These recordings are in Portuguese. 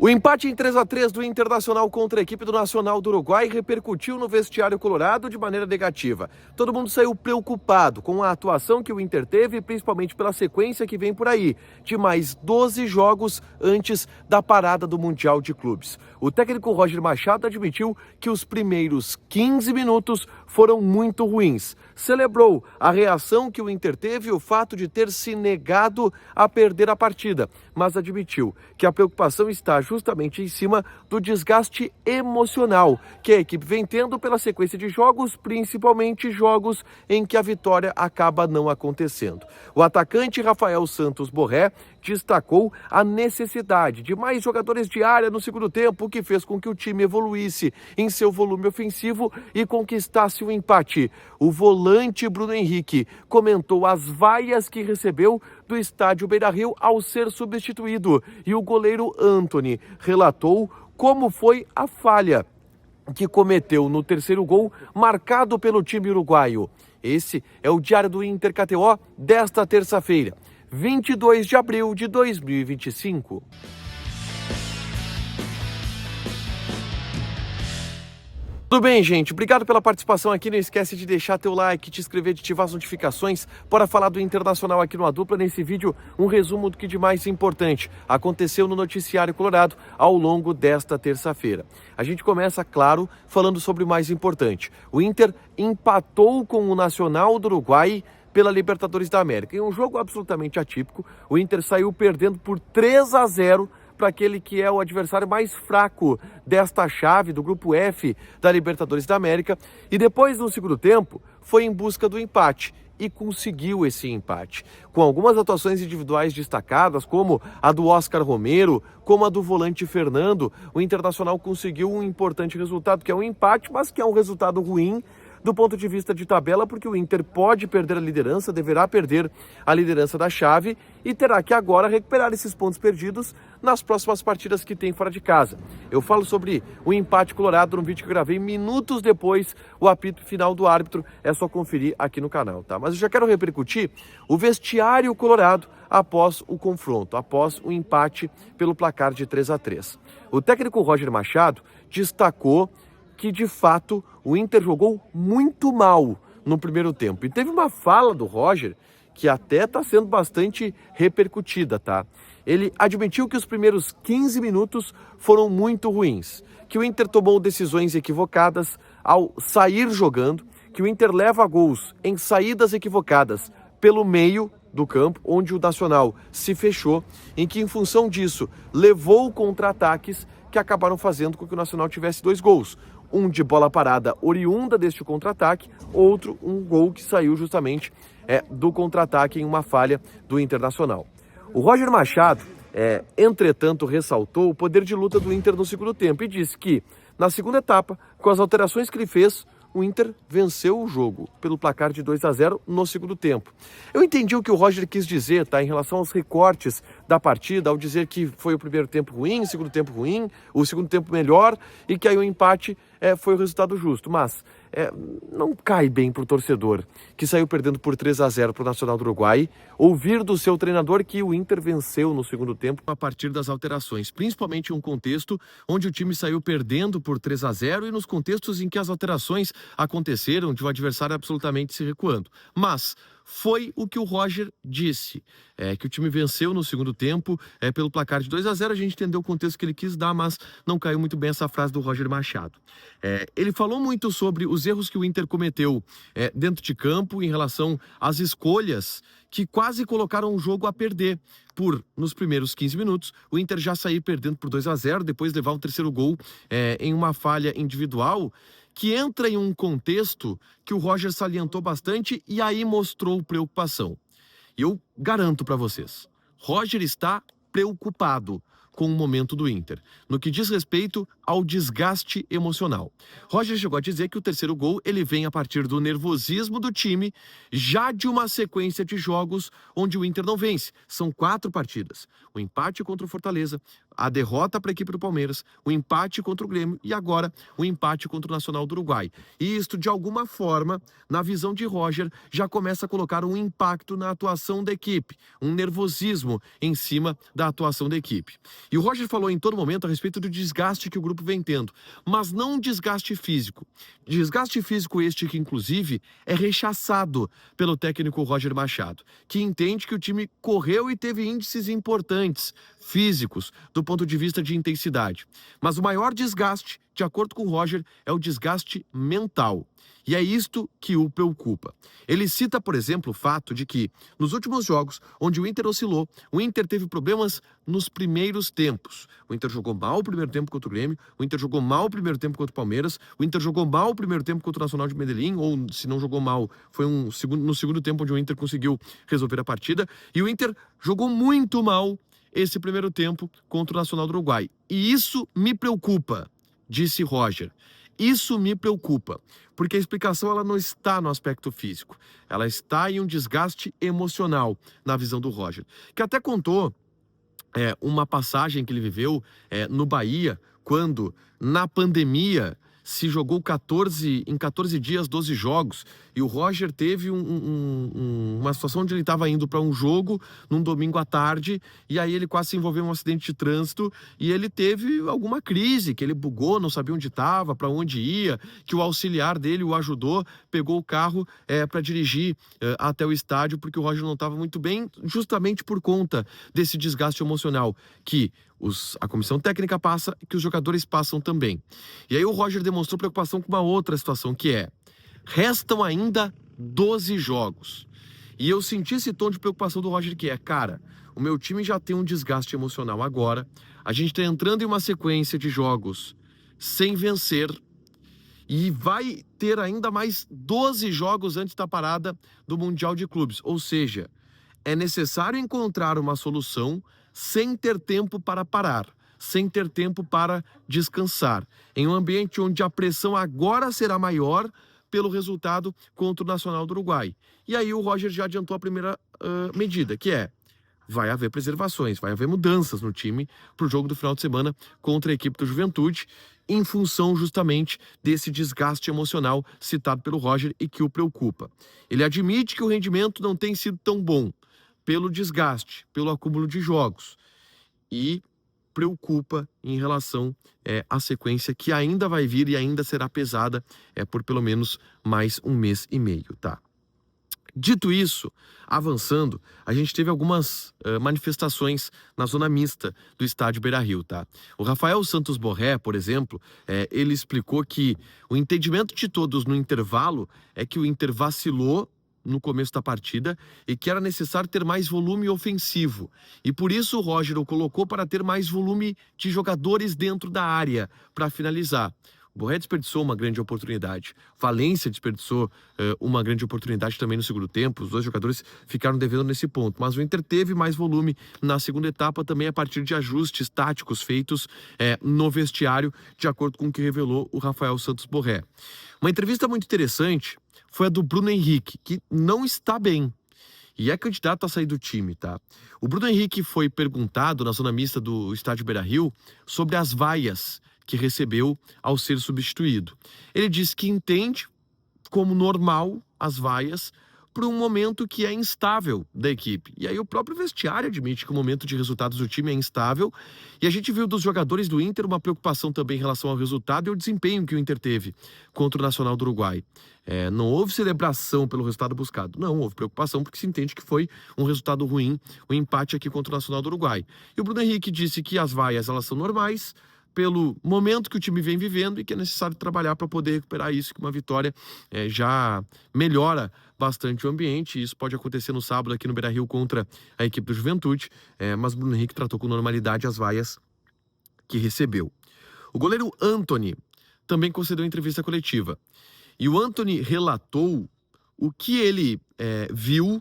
O empate em 3-3 do Internacional contra a equipe do Nacional do Uruguai repercutiu no vestiário colorado de maneira negativa. Todo mundo saiu preocupado com a atuação que o Inter teve, principalmente pela sequência que vem por aí, de mais 12 jogos antes da parada do Mundial de Clubes. O técnico Roger Machado admitiu que os primeiros 15 minutos foram muito ruins. Celebrou a reação que o Inter teve e o fato de ter se negado a perder a partida, mas admitiu que a preocupação está justamente em cima do desgaste emocional que a equipe vem tendo pela sequência de jogos, principalmente jogos em que a vitória acaba não acontecendo. O atacante Rafael Santos Borré destacou a necessidade de mais jogadores de área no segundo tempo, o que fez com que o time evoluísse em seu volume ofensivo e conquistasse o empate. O volante Bruno Henrique comentou as vaias que recebeu do estádio Beira-Rio ao ser substituído, e o goleiro Antony relatou como foi a falha que cometeu no terceiro gol marcado pelo time uruguaio. Esse é o Diário do Inter KTO desta terça-feira, 22 de abril de 2025. Tudo bem, gente? Obrigado pela participação aqui. Não esquece de deixar teu like, te inscrever, de ativar as notificações para falar do Internacional aqui no A Dupla. Nesse vídeo, um resumo do que de mais importante aconteceu no noticiário colorado ao longo desta terça-feira. A gente começa, claro, falando sobre o mais importante. O Inter empatou com o Nacional do Uruguai pela Libertadores da América. Em um jogo absolutamente atípico, o Inter saiu perdendo por 3-0 para aquele que é o adversário mais fraco desta chave do grupo F da Libertadores da América, e depois, no segundo tempo, foi em busca do empate e conseguiu esse empate, com algumas atuações individuais destacadas, como a do Oscar Romero, como a do volante Fernando. O Internacional conseguiu um importante resultado, que é um empate, mas que é um resultado ruim do ponto de vista de tabela, porque o Inter pode perder a liderança, deverá perder a liderança da chave e terá que agora recuperar esses pontos perdidos nas próximas partidas que tem fora de casa. Eu falo sobre o empate colorado no vídeo que eu gravei minutos depois o apito final do árbitro, é só conferir aqui no canal, tá? Mas eu já quero repercutir o vestiário colorado após o confronto, após o empate pelo placar de 3-3. O técnico Roger Machado destacou que, de fato, o Inter jogou muito mal no primeiro tempo. E teve uma fala do Roger que até está sendo bastante repercutida, tá? Ele admitiu que os primeiros 15 minutos foram muito ruins, que o Inter tomou decisões equivocadas ao sair jogando, que o Inter leva gols em saídas equivocadas pelo meio do campo, onde o Nacional se fechou, em que, em função disso, levou contra-ataques que acabaram fazendo com que o Nacional tivesse 2 gols. Um de bola parada oriunda deste contra-ataque, outro um gol que saiu justamente do contra-ataque em uma falha do Internacional. O Roger Machado, entretanto, ressaltou o poder de luta do Inter no segundo tempo e disse que, na segunda etapa, com as alterações que ele fez, o Inter venceu o jogo pelo placar de 2-0 no segundo tempo. Eu entendi o que o Roger quis dizer, tá, em relação aos recortes da partida, ao dizer que foi o primeiro tempo ruim, o segundo tempo ruim, o segundo tempo melhor, e que aí o empate foi o resultado justo. Mas não cai bem para o torcedor, que saiu perdendo por 3-0 para o Nacional do Uruguai, ouvir do seu treinador que o Inter venceu no segundo tempo a partir das alterações, principalmente em um contexto onde o time saiu perdendo por 3-0 e nos contextos em que as alterações aconteceram de um adversário absolutamente se recuando. Mas foi o que o Roger disse, que o time venceu no segundo tempo pelo placar de 2-0. A gente entendeu o contexto que ele quis dar, mas não caiu muito bem essa frase do Roger Machado. Ele falou muito sobre os erros que o Inter cometeu dentro de campo em relação às escolhas que quase colocaram o jogo a perder. Nos primeiros 15 minutos, o Inter já sair perdendo por 2-0, depois levar um terceiro gol em uma falha individual, que entra em um contexto que o Roger salientou bastante e aí mostrou preocupação. E eu garanto para vocês, Roger está preocupado com o momento do Inter, no que diz respeito ao desgaste emocional. Roger chegou a dizer que o terceiro gol ele vem a partir do nervosismo do time, já de uma sequência de jogos onde o Inter não vence. São 4 partidas. O empate contra o Fortaleza, a derrota para a equipe do Palmeiras, o empate contra o Grêmio e agora o empate contra o Nacional do Uruguai. E isto, de alguma forma, na visão de Roger, já começa a colocar um impacto na atuação da equipe, um nervosismo em cima da atuação da equipe. E o Roger falou em todo momento a respeito do desgaste que o grupo vem tendo, mas não um desgaste físico. Desgaste físico este que, inclusive, é rechaçado pelo técnico Roger Machado, que entende que o time correu e teve índices importantes, físicos, do ponto de vista de intensidade. Mas o maior desgaste, de acordo com o Roger, é o desgaste mental. E é isto que o preocupa. Ele cita, por exemplo, o fato de que, nos últimos jogos, onde o Inter oscilou, o Inter teve problemas nos primeiros tempos. O Inter jogou mal o primeiro tempo contra o Grêmio, o Inter jogou mal o primeiro tempo contra o Palmeiras, o Inter jogou mal o primeiro tempo contra o Nacional de Medellín, ou se não jogou mal, foi no segundo tempo onde o Inter conseguiu resolver a partida, e o Inter jogou muito mal esse primeiro tempo contra o Nacional do Uruguai. E isso me preocupa, disse Roger. Isso me preocupa, porque a explicação ela não está no aspecto físico, ela está em um desgaste emocional, na visão do Roger, que até contou uma passagem que ele viveu no Bahia, quando, na pandemia, se jogou em 14 dias, 12 jogos, e o Roger teve uma situação onde ele estava indo para um jogo num domingo à tarde, e aí ele quase se envolveu em um acidente de trânsito, e ele teve alguma crise, que ele bugou, não sabia onde estava, para onde ia, que o auxiliar dele o ajudou, pegou o carro para dirigir até o estádio, porque o Roger não estava muito bem, justamente por conta desse desgaste emocional que a comissão técnica passa e que os jogadores passam também. E aí o Roger demonstrou preocupação com uma outra situação, que restam ainda 12 jogos. E eu senti esse tom de preocupação do Roger, que cara, o meu time já tem um desgaste emocional agora, a gente está entrando em uma sequência de jogos sem vencer, e vai ter ainda mais 12 jogos antes da parada do Mundial de Clubes. Ou seja, é necessário encontrar uma solução sem ter tempo para parar, sem ter tempo para descansar, em um ambiente onde a pressão agora será maior pelo resultado contra o Nacional do Uruguai. E aí o Roger já adiantou a primeira medida, que vai haver preservações, vai haver mudanças no time para o jogo do final de semana contra a equipe do Juventude, em função justamente desse desgaste emocional citado pelo Roger e que o preocupa. Ele admite que o rendimento não tem sido tão bom, pelo desgaste, pelo acúmulo de jogos, e preocupa em relação à sequência que ainda vai vir e ainda será pesada por pelo menos mais um mês e meio, tá? Dito isso, avançando, a gente teve algumas manifestações na zona mista do estádio Beira-Rio, tá? O Rafael Santos Borré, por exemplo, ele explicou que o entendimento de todos no intervalo é que o Inter vacilou no começo da partida e que era necessário ter mais volume ofensivo. E por isso o Roger o colocou para ter mais volume de jogadores dentro da área para finalizar. O Borré desperdiçou uma grande oportunidade. Valência desperdiçou uma grande oportunidade também no segundo tempo. Os dois jogadores ficaram devendo nesse ponto. Mas o Inter teve mais volume na segunda etapa também a partir de ajustes táticos feitos no vestiário, de acordo com o que revelou o Rafael Santos Borré. Uma entrevista muito interessante foi a do Bruno Henrique, que não está bem e é candidato a sair do time, tá? O Bruno Henrique foi perguntado na zona mista do estádio Beira-Rio sobre as vaias que recebeu ao ser substituído. Ele disse que entende como normal as vaias para um momento que é instável da equipe. E aí o próprio vestiário admite que o momento de resultados do time é instável, e a gente viu dos jogadores do Inter uma preocupação também em relação ao resultado e ao desempenho que o Inter teve contra o Nacional do Uruguai. Não houve celebração pelo resultado buscado, não, houve preocupação porque se entende que foi um resultado ruim, o empate aqui contra o Nacional do Uruguai. E o Bruno Henrique disse que as vaias elas são normais, pelo momento que o time vem vivendo e que é necessário trabalhar para poder recuperar isso, que uma vitória já melhora bastante o ambiente. Isso pode acontecer no sábado aqui no Beira-Rio contra a equipe do Juventude, mas Bruno Henrique tratou com normalidade as vaias que recebeu. O goleiro Antony também concedeu entrevista coletiva e o Antony relatou o que ele viu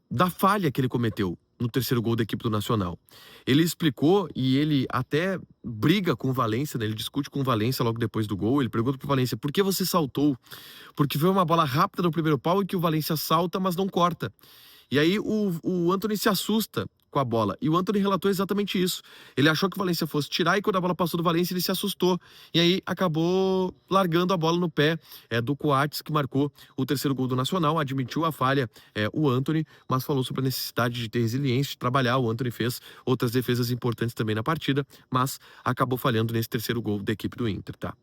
da falha que ele cometeu no terceiro gol da equipe do Nacional. Ele explicou e ele até briga com o Valência, né? Ele discute com o Valência logo depois do gol. Ele pergunta pro Valência, por que você saltou? Porque foi uma bola rápida no primeiro pau e que o Valência salta, mas não corta. E aí o Antony se assusta com a bola. E o Antony relatou exatamente isso. Ele achou que o Valência fosse tirar e quando a bola passou do Valência ele se assustou. E aí acabou largando a bola no pé do Coates, que marcou o terceiro gol do Nacional. Admitiu a falha o Antony, mas falou sobre a necessidade de ter resiliência, de trabalhar. O Antony fez outras defesas importantes também na partida, mas acabou falhando nesse terceiro gol da equipe do Inter, tá?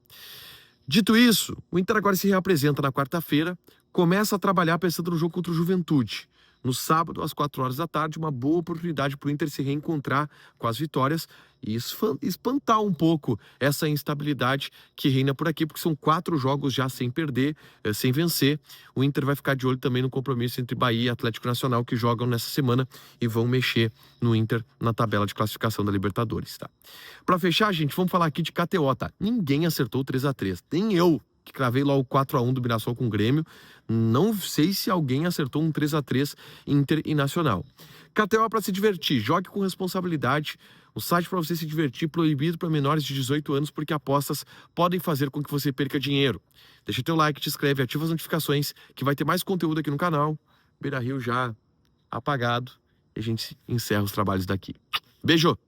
Dito isso, o Inter agora se reapresenta na quarta-feira, começa a trabalhar pensando no jogo contra o Juventude. No sábado, às 4 horas da tarde, uma boa oportunidade para o Inter se reencontrar com as vitórias e espantar um pouco essa instabilidade que reina por aqui, porque são 4 jogos já sem perder, sem vencer. O Inter vai ficar de olho também no compromisso entre Bahia e Atlético Nacional, que jogam nessa semana e vão mexer no Inter na tabela de classificação da Libertadores, tá? Para fechar, gente, vamos falar aqui de KTO, tá? Ninguém acertou o 3-3, nem eu, que cravei lá o 4-1 do Mirassol com o Grêmio. Não sei se alguém acertou um 3-3 Inter e Nacional. KTO é para se divertir, jogue com responsabilidade. O site para você se divertir, proibido para menores de 18 anos, porque apostas podem fazer com que você perca dinheiro. Deixa teu like, te inscreve, ativa as notificações, que vai ter mais conteúdo aqui no canal. Beira Rio já apagado. E a gente encerra os trabalhos daqui. Beijo!